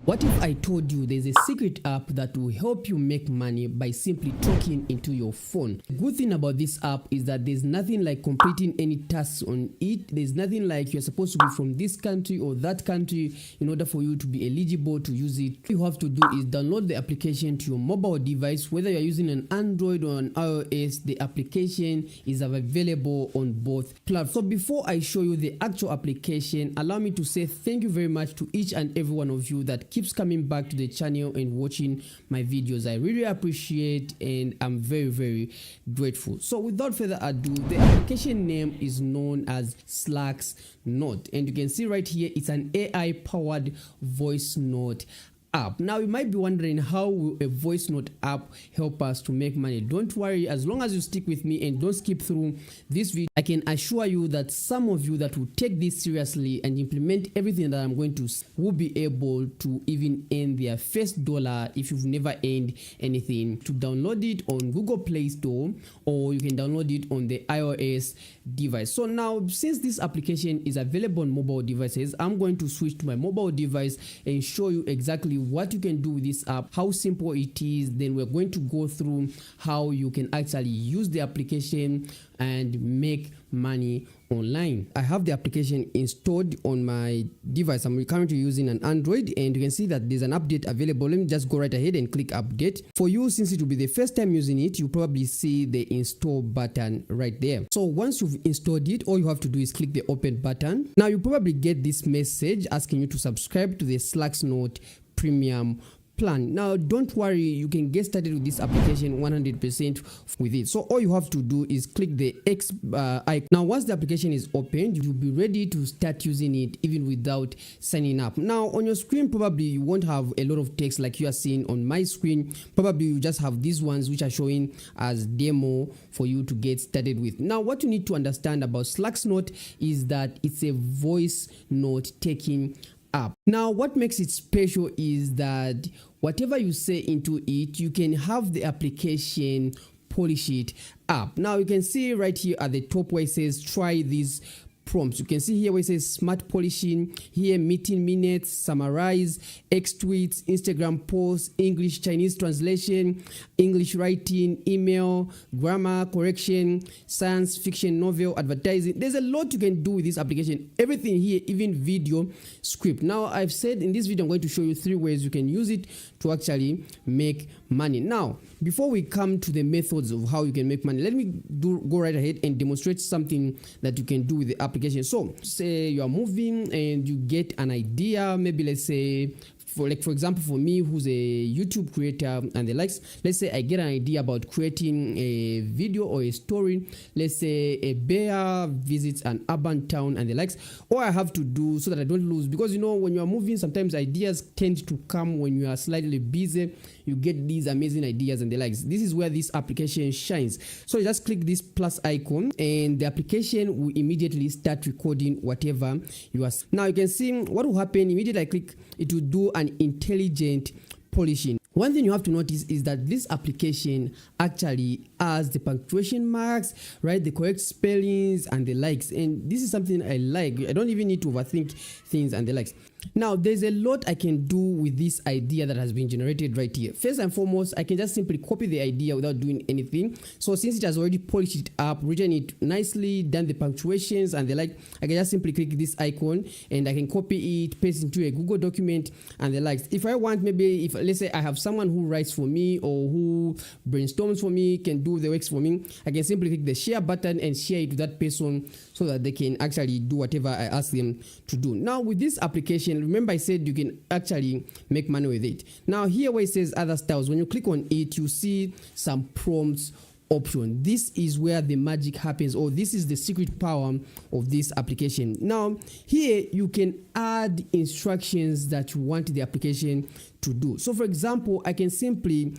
What if I told you there's a secret app that will help you make money by simply talking into your phone? The good thing about this app is that there's nothing like completing any tasks on it. There's nothing like you're supposed to be from this country or that country in order for you to be eligible to use it. What you have to do is download the application to your mobile device. Whether you're using an Android or an iOS, the application is available on both platforms. So before I show you the actual application, allow me to say thank you very much to each and every one of you that keeps coming back to the channel and watching my videos. I really appreciate and I'm very grateful. So without further ado, the application name is known as SlaxNote, and you can see right here it's an AI powered voice note app. Now you might be wondering, how will a voice note app help us to make money? Don't worry, as long as you stick with me and don't skip through this video, I can assure you that some of you that will take this seriously and implement everything that I'm going to will be able to even earn their first dollar if you've never earned anything. To download it on Google Play Store, or you can download it on the iOS device. So now, since this application is available on mobile devices, I'm going to switch to my mobile device and show you exactly what you can do with this app, how simple it is. Then we're going to go through how you can actually use the application and make money online. I have the application installed on my device. I'm currently using an Android, and you can see that there's an update available. Let me just go right ahead and click update. For you, since it will be the first time using it, you probably see the install button right there. So once you've installed it, all you have to do is click the open button. Now you probably get this message asking you to subscribe to the SlaxNote premium plan. Now don't worry, you can get started with this application 100% with it. So all you have to do is click the X icon. Now once the application is opened, you'll be ready to start using it even without signing up. Now on your screen, probably you won't have a lot of text like you are seeing on my screen. Probably you just have these ones which are showing as demo for you to get started with. Now what you need to understand about SlaxNote is that it's a voice note taking app. Now what makes it special is that whatever you say into it, you can have the application polish it up. Now you can see right here at the top where it says try these prompts. You can see here where it says smart polishing, here meeting minutes, summarize, X tweets, Instagram posts, English Chinese translation, English writing, email, grammar correction, science fiction novel, advertising. There's a lot you can do with this application. Everything here, even video script. Now I've said in this video I'm going to show you 3 ways you can use it to actually make money. Now before we come to the methods of how you can make money, let me go right ahead and demonstrate something that you can do with the application. So say you are moving and you get an idea, maybe let's say for example, for me who's a YouTube creator and the likes, let's say I get an idea about creating a video or a story. Let's say a bear visits an urban town and the likes. All I have to do so that I don't lose, because you know when you are moving, sometimes ideas tend to come when you are slightly busy. You get these amazing ideas and the likes. This is where this application shines. So you just click this plus icon and the application will immediately start recording whatever you are. Now you can see what will happen immediately I click. It will do an intelligent polishing. One thing you have to notice is that this application actually has the punctuation marks, right, the correct spellings and the likes, and this is something I like. I don't even need to overthink things and the likes. Now there's a lot I can do with this idea that has been generated right here. First and foremost, I can just simply copy the idea without doing anything. So since it has already polished it up, written it nicely, done the punctuations and the like, I can just simply click this icon and I can copy it, paste it into a Google document and the likes. If I want, maybe if let's say I have someone who writes for me or who brainstorms for me, can do the works for me, I can simply click the share button and share it to that person so that they can actually do whatever I ask them to do. Now with this application, remember I said you can actually make money with it. Now here where it says other styles, when you click on it, you see some prompts option. This is where the magic happens, or this is the secret power of this application. Now here you can add instructions that you want the application to do. So for example, I can simply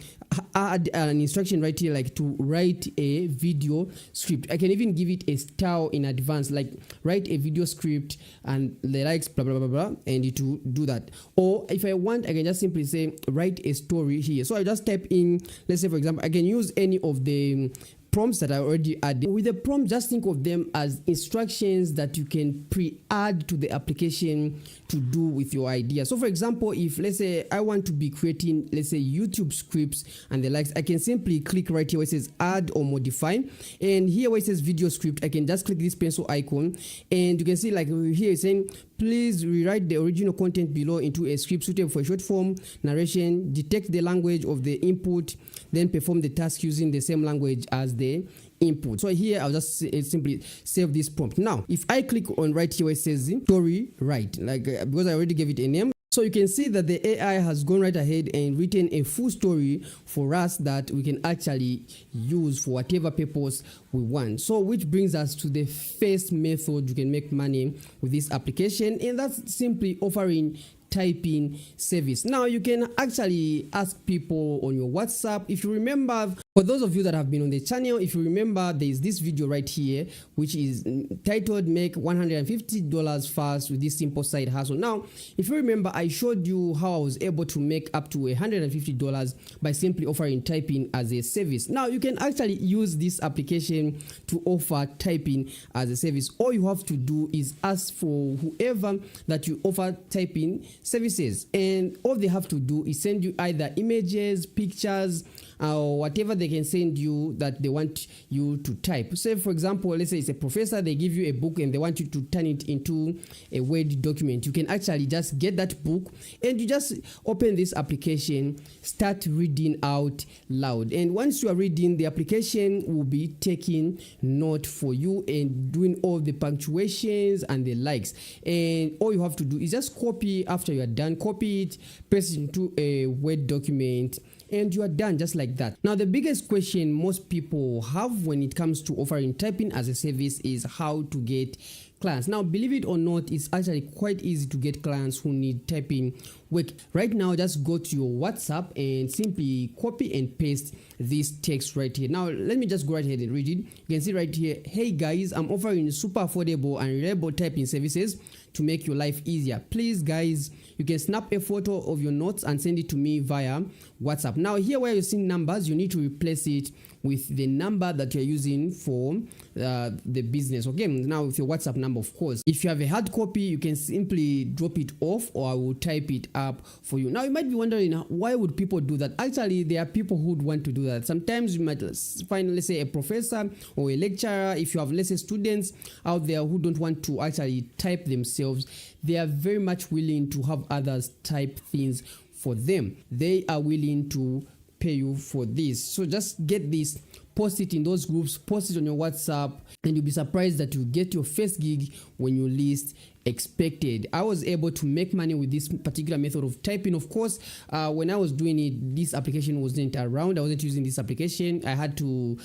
add an instruction right here, like to write a video script. I can even give it a style in advance, like write a video script and the likes, blah blah blah blah, and it will do that. Or if I want, I can just simply say write a story here. So I just type in, let's say for example, I can use any of the prompts that I already added. With the prompt, just think of them as instructions that you can pre-add to the application to do with your idea. So for example, if let's say I want to be creating, let's say YouTube scripts and the likes, I can simply click right here where it says add or modify, and here where it says video script, I can just click this pencil icon, and you can see like here it's saying please rewrite the original content below into a script suitable for short form narration, detect the language of the input, then perform the task using the same language as the input. So here I'll just simply save this prompt. Now if I click on right here where it says story write, like because I already gave it a name, so you can see that the AI has gone right ahead and written a full story for us that we can actually use for whatever purpose we want. So which brings us to the first method you can make money with this application, and that's simply offering typing service. Now you can actually ask people on your WhatsApp. If you remember, for those of you that have been on the channel, if you remember, there is this video right here which is titled make $150 fast with this simple side hustle. Now if you remember, I showed you how I was able to make up to $150 by simply offering typing as a service. Now you can actually use this application to offer typing as a service. All you have to do is ask for whoever that you offer typing services, and all they have to do is send you either images, pictures, or whatever they can send you that they want you to type. Say for example, let's say it's a professor, they give you a book and they want you to turn it into a Word document. You can actually just get that book and you just open this application, start reading out loud, and once you are reading, the application will be taking note for you and doing all the punctuations and the likes, and all you have to do is just copy. After you are done, copy it, paste it into a Word document, and you are done just like that. Now the biggest question most people have when it comes to offering typing as a service is how to get clients. Now believe it or not, it's actually quite easy to get clients who need typing work. Right now just go to your WhatsApp and simply copy and paste this text right here. Now let me just go right ahead and read it. You can see right here, hey guys, I'm offering super affordable and reliable typing services to make your life easier. Please guys, you can snap a photo of your notes and send it to me via WhatsApp. Now here where you're seeing numbers, you need to replace it with the number that you're using for the business. Okay, now with your WhatsApp number, of course. If you have a hard copy, you can simply drop it off, or I will type it up for you. Now you might be wondering, why would people do that? Actually, there are people who would want to do that. Sometimes you might find, let's say, a professor or a lecturer. If you have, let's say, students out there who don't want to actually type themselves, they are very much willing to have others type things for them. They are willing to pay you for this. So just get this, post it in those groups, post it on your WhatsApp, and you'll be surprised that you get your first gig when you least expected. I was able to make money with this particular method of typing. Of course, when I was doing it, this application wasn't around. I wasn't using this application. I had to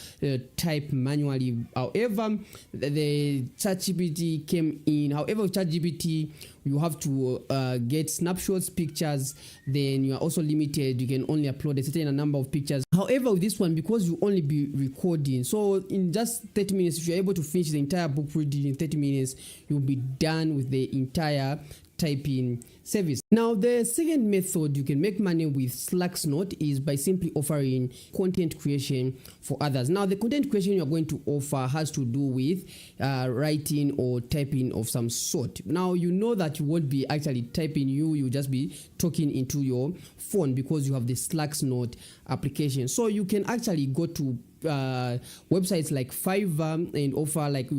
type manually. However, the ChatGPT came in. However, with ChatGPT, you have to get snapshots, pictures. Then you are also limited. You can only upload a certain number of pictures. However, with this one, because you only be recording, so in just 30 minutes, if you're able to finish the entire book reading in 30 minutes, you'll be done with the entire typing service. Now the second method you can make money with SlaxNote is by simply offering content creation for others. Now the content creation you're going to offer has to do with writing or typing of some sort. Now you know that you won't be actually typing, you'll just be talking into your phone because you have the SlaxNote application. So you can actually go to websites like Fiverr and offer, like,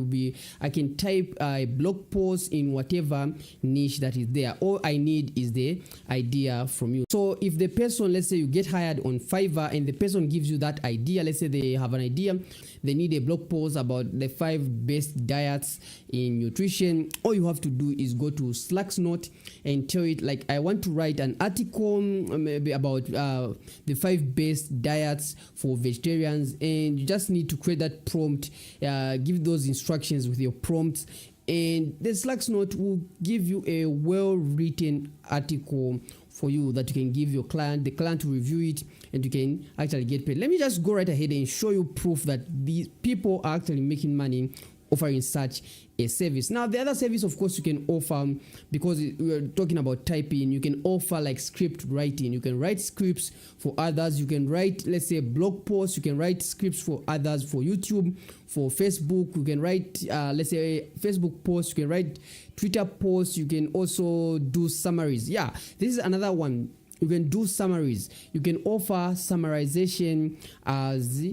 I can type a blog post in whatever niche that is there. All I need is the idea from you. So if the person, let's say you get hired on Fiverr and the person gives you that idea, let's say they have an idea, they need a blog post about the 5 best diets in nutrition, all you have to do is go to SlaxNote and tell it, like, I want to write an article maybe about the 5 best diets for vegetarians, and you just need to create that prompt, give those instructions with your prompts, and the SlaxNote will give you a well-written article for you that you can give your client. The client will review it and you can actually get paid. Let me just go right ahead and show you proof that these people are actually making money offering such a service. Now the other service of course you can offer, because we are talking about typing, you can offer like script writing. You can write scripts for others. You can write, let's say, blog posts. You can write scripts for others, for YouTube, for Facebook. You can write let's say Facebook posts. You can write Twitter posts. You can also do summaries. Yeah, this is another one. You can do summaries. You can offer summarization as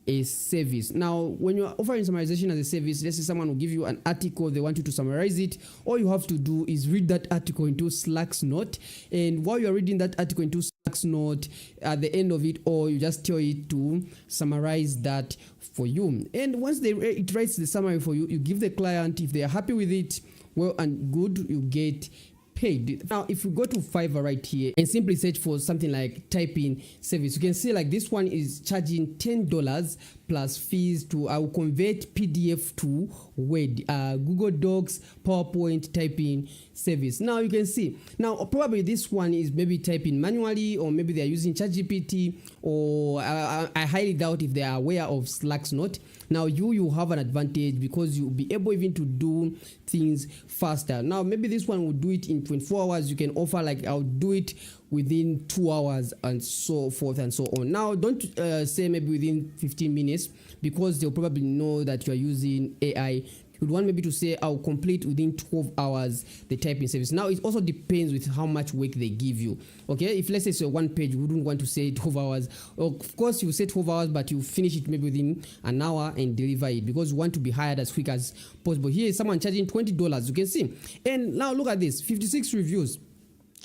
a service. Now, when you're offering summarization as a service, let's say someone will give you an article, they want you to summarize it. All you have to do is read that article into SlaxNote, and while you're reading that article into SlaxNote, at the end of it all, you just tell it to summarize that for you. And once it writes the summary for you, you give the client. If they are happy with it, well and good, you get paid. Now if you go to Fiverr right here and simply search for something like typing service, you can see like this one is charging $10 plus fees to convert PDF to Word, Google Docs, PowerPoint typing service. Now you can see, now probably this one is maybe typing manually, or maybe they're using ChatGPT, or I highly doubt if they are aware of SlaxNote. Now you have an advantage because you'll be able even to do things faster. Now maybe this one will do it in 24 hours. You can offer like I'll do it within 2 hours and so forth and so on. Now don't say maybe within 15 minutes, because they'll probably know that you're using AI. You would want maybe to say I'll complete within 12 hours the typing service. Now it also depends with how much work they give you. Okay, if let's say it's a one page, you wouldn't want to say 12 hours. Of course you say 12 hours, but you finish it maybe within an hour and deliver it, because you want to be hired as quick as possible. Here is someone charging $20, you can see. And now look at this, 56 reviews.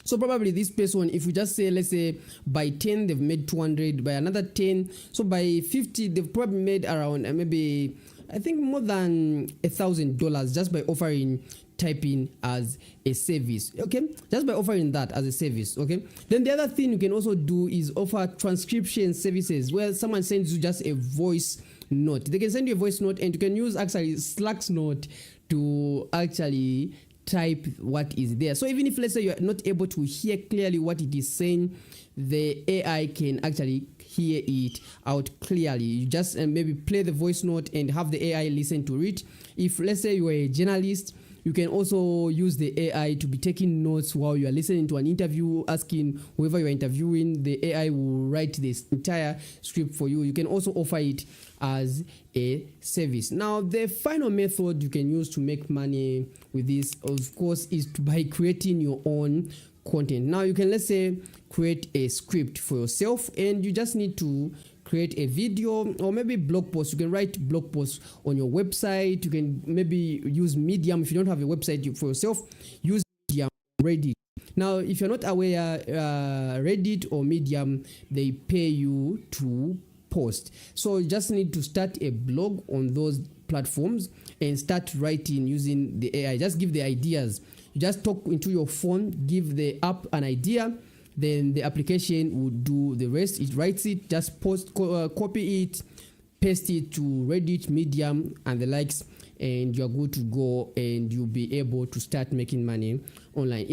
So probably this person, if we just say, let's say by 10 they've made 200, by another 10, so by 50 they've probably made around maybe, I think, more than $1,000 just by offering typing as a service. Okay, just by offering that as a service. Okay, then the other thing you can also do is offer transcription services, where someone sends you just a voice note. They can send you a voice note, and you can use actually SlaxNote to actually type what is there. So even if let's say you're not able to hear clearly what it is saying, the AI can actually hear it out clearly. You just maybe play the voice note and have the AI listen to it. If let's say you're a journalist, you can also use the AI to be taking notes while you are listening to an interview, asking whoever you're interviewing. The AI will write this entire script for you. You can also offer it as a service. Now, the final method you can use to make money with this, of course, is by creating your own content. Now, you can, let's say, create a script for yourself, and you just need to create a video or maybe blog post. You can write blog posts on your website. You can maybe use Medium. If you don't have a website for yourself, use Medium, Reddit. Now, if you're not aware, Reddit or Medium, they pay you to post. So you just need to start a blog on those platforms and start writing using the AI. Just give the ideas. You just talk into your phone, give the app an idea, then the application will do the rest. It writes it, just copy it, paste it to Reddit, Medium, and the likes, and you're good to go, and you'll be able to start making money online.